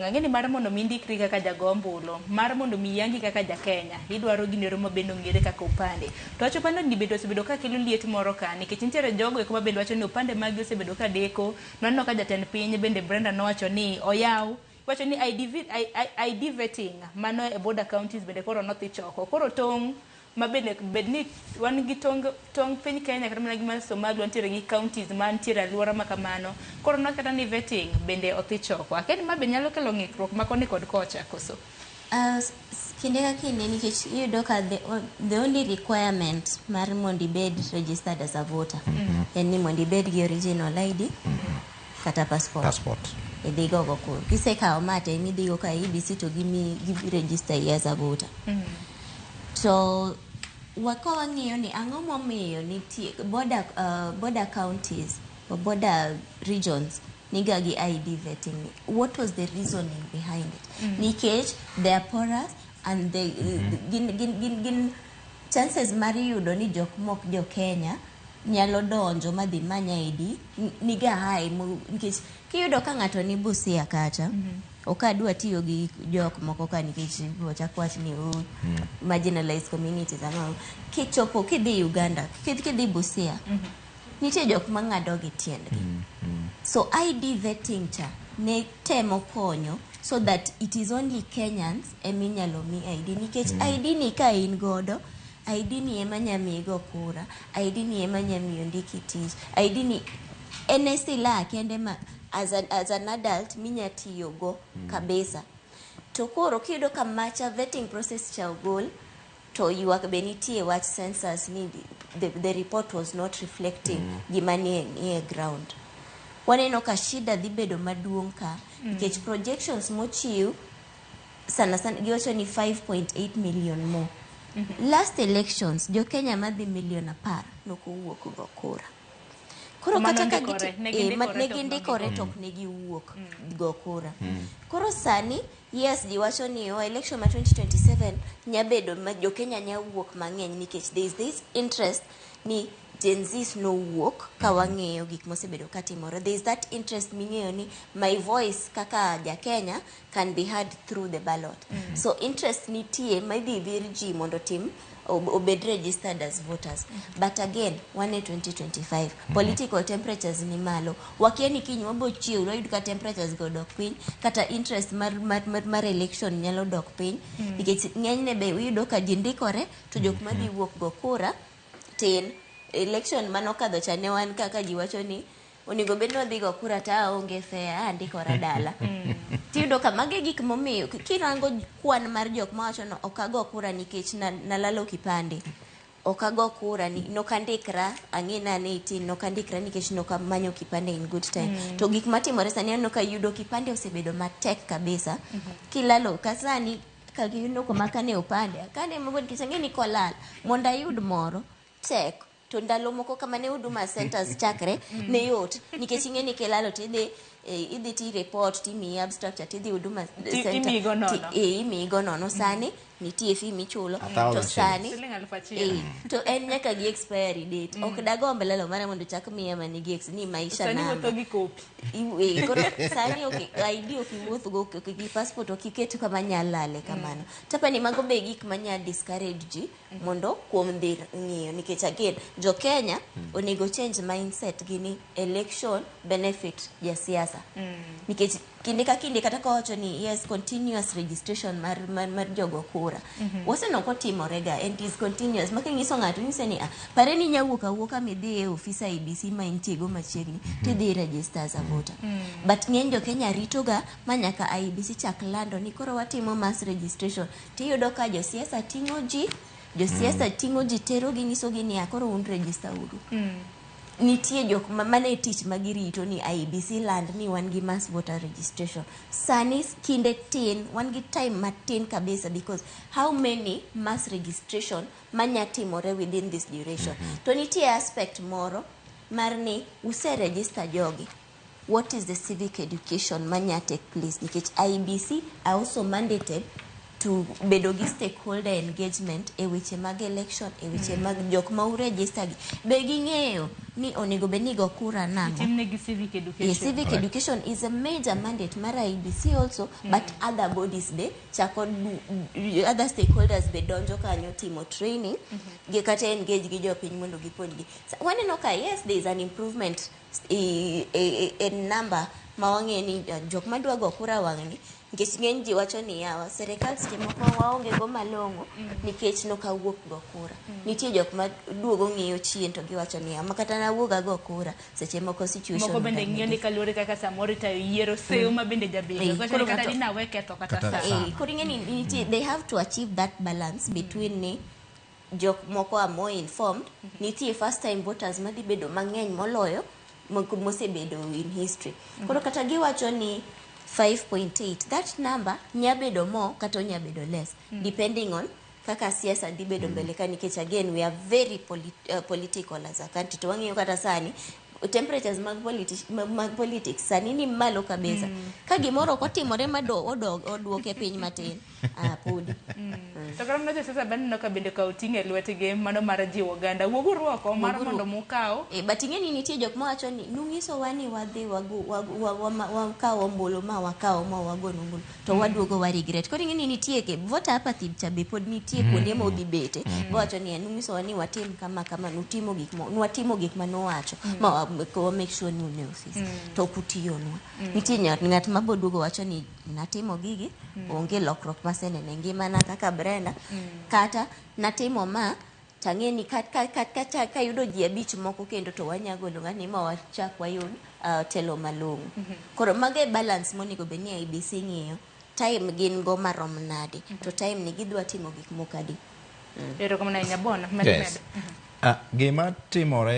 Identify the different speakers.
Speaker 1: Ng'eni mar mondo mi ndikri kaka jago ombulu, mar mondo mi yangi kaka ja Kenya, idwaro ginero mabende ong'ere kaka opande. To wacho pando ni bedo osebedo ka kelo liet moro ka nikech nitiere jogo eko mabende wacho ni opande magi osebedo ka deko. Naneno ka jatend piny bende Brenda nowacho ni oyaw, wacho ni ID vetting mano e border counties bende koro nodhi choko. Koro tong' mabende bedni wan gi tong piny Kenya kata mana gi mar Somalia nitiere gi counties mantiere alwora ma kamano. Koro nakata ni vetting bende odhi choko. Akeni ma be nyalo kelo ng'ikruok ma koni kod kocha koso.
Speaker 2: Kinde ka kinde nikech iyudo ka the only requirement mar mondo ibed registered as a voter en ni mondo ibed gi original ID kata passport. Idhi go kuro. Kisekawo mate midhi go ka IEBC to gi register as a voter. So wakawa ng'iyo ni ang'o momiyo nitie border counties or border regions niga gi ID vetting. What was the reasoning behind it? Nikech they are porous and they gin chances mari yudo ni jok mok jo Kenya nyalo donjo madhi manya ID niga high nikech kiyudo ka ng'ato ni Busia kacha okadwa tiyo gi jok moko ka nikech wachakwach ni marginalized communities ang'o kichopo kidhi Uganda kidhi Busia nitie jok mang'ado gi tiendgi. So ID vetting cha ne temo konyo so that it is only Kenyans eminyalo mi ID nikech ID ni ka in godo ID ni ema nyamigo kura, ID ni ema nyamiyo ndiki tich, ID ni NSC la kende ma as an adult minya tiyo go kabisa. To koro kiyudo ka macha vetting process cha ogol to yuak benitie watch census ni the report was not reflecting gimani e ground. Waneno ka shida dhi bedo maduong' ka nikech projections mochiw sana giwacho ni 5.8 million more. Last elections jo Kenya madhi million 10 nokowuok go kura. Koro kata ka negindikore tok negi wuok go kura. Koro sani yes giwacho ni election ma 2027 nyabedo ma jo Kenya nya wuok mang'eny nikech there is this interest ni Gen Zs no wuok ka wang'eyo gik mosebedo katimore. There is that interest ming'eyo ni my voice kaka ja Kenya can be heard through the ballot. So interest nitie maybe virgi mondo tim obed registered as voters. But again, 2025, political temperatures ni malo. Wakieni kiny wabo chiu, no yuduka temperatures go dok piny, kata interest mar election nyalo dok piny. Because ng'enyne be uyudoka jindikore, to jok madhi wuok go kura, tin, election manokadho cha ne wan kaka jiwacho ni, onigo bedno dhi go kura ta onge fea, andikora dala. Tiyudo ka mage gik momiyo kirango kwan mar jok mawacho no okago kura nikech nalalo kipande okago kura ni nokandikra ang'ina ne itin nokandikra nikech nokamanyo kipande in good time to gik matimore sani aneno ka yudo kipande osebedo matek kabisa kilalo kasani ka gino ko makane opande kane mogo nikech ang'eni kolal monda yud moro tek to ndalo moko kama ne Huduma Centers chakre ne yot nikech ing'eni kelalo tidhi idhi ti report timi abstract tidhi Huduma Center imigo nono sani nitie fee michulo to sani to en nyaka gi expiry date ok dagombe lalo mara mondo chak miya manigi ni maisha namba koro sani ID okiwuoth go gi passport okiketo kama nyalale kamano tapani mago be gik manya discourage ji mondo kuom dhi ng'iyo nikech again jo Kenya onego change mindset gini election benefit ya siasa nikech kinde ka kinde kata kawacho ni yes continuous registration mar jogo kura wasenoko timorega and is continuous makingiso ng'ato nyise ni pare ni nyawuoka midhi e ofisa IEBC ma intiego machiegni tidhi register as a voter but ng'eny jo Kenya ritoga manyaka IEBC chak lando ni koro watimo mass registration tiyudo ka jo siasa ting'o ji tero gi nyiso gi ni akoro un register uru nitie jok mane tich magirito ni IEBC land ni wan gi mass voter registration sani kinde tin wan gi time matin kabisa because how many mass registration manya timore within this duration to nitie aspect moro mar ni use register jogi what is the civic education manya take place nikech IEBC are also mandated to bedo gi stakeholder engagement e weche mag election e weche mag jok ma uregister gi be ging'eyo ni onego beni go kura nango.
Speaker 1: Timnegi civic education.
Speaker 2: Civic education is a major mandate mara IBC also, but other bodies be chako other stakeholders be donjo kanyo timo training gi kata engage gi jopiny mondo gipuonjgi. Waneno ka yes there is an improvement in number mawange ni jok madwa go kura wang'ni nikech ng'eny ji wacho ni yawa serikal seche moko waonge go malong'o nikech nokawuok go kura. Nitie jok ma duogo ng'iyo chien to giwacho ni yawa makata nawuoga go kura seche moko situation
Speaker 1: moko bende ng'iyo ni kaluwore kaka samoro tayo yiero seyo ma bende jabedo koro kata dinawe ketho kata saa.
Speaker 2: Koro ing'eni they have to achieve that balance between ni jok moko are more informed, nitie first time voters madhi bedo mang'eny moloyo mosebedo in history. Koro kata giwacho ni 5.8, that number nyabedo more kata nyabedo less depending on kaka siasa dhi bedo mbele ka, nikech again we are very political as a country. To wang'iyo kata sani temperatures mag politics sani ni malo kabisa. Ka gimoro kotimore oduoke piny matin podi.
Speaker 1: To kara mna sasa bende ka bende ka utinge lwetgi mano mar jiwo oganda wuogu ruoko mar mondo mukaw
Speaker 2: but ing'eni nitie jok mawacho ni nung'iso wani wadhi wakaw ombulu ma wakaw ma wagono ombulu to waduogo wa regret. Koro ing'eni nitie ke voter apathy cha be pod nitie kuonde ma odhi bete wacho ni nung'iso wani watim kama nwatimo gik manowacho ma ko make sure ni une office to kutiyonwa. Nitie ng'at maboduogo wacho ni natimo gigi onge lokruok masenene ngimana kaka Brenda kata natimo ma tang'eni ka yudo ji 5 moko kendo to wanyagolo ngani ma wachak wayud telo malong'o. Koro mage balance monego bed ni IBC ng'iyo time gin go marom nade to time ni gidwa timo gik moko adi.
Speaker 1: Erokamano Nyabona
Speaker 3: gima timore